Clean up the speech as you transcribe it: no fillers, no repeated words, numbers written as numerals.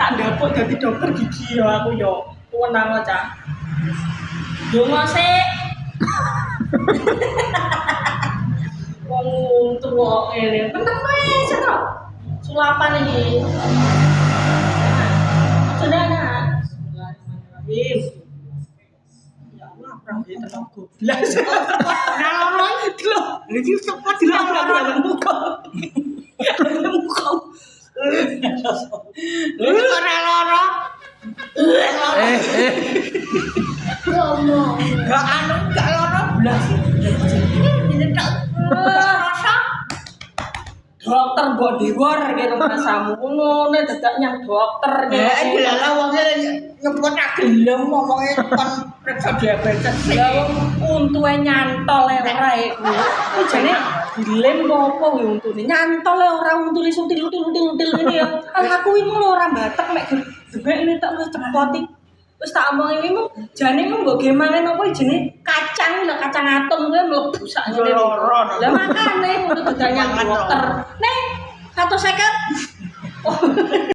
tak dapuk dadi dokter gigi yo aku yo wenang cah. Yo masih wong tuwa ngene tenan wis to. Sulapan iki. Anak. Bismillahirrahmanirrahim. Ya Allah, perang iki tenan goblas. Ora itu lho. Iki sempat dilawan muka. Muka. Lu ora lara. Gak anu gak lara blas. Ini tak rasa. Dokter mbok diwor kene rasamu ngono dadak nyang dokter kene. Dilala wonge nyebut tak gelem omonge kon periksa diabetes. Ya wong untuke nyantol ora iku. Jane dilem apa kuwi untune nyantol ora untune suntil-until ngene ya. Aku iki mung ora batek mek gebek ini tak wis cepot iki. Wis tak omong iki mung jane mung mbok gemangen apa jenenge kacang lho kacang atom kuwi mlebu sak ngene. Lah makane kudu dadak nyang dokter. Ning 150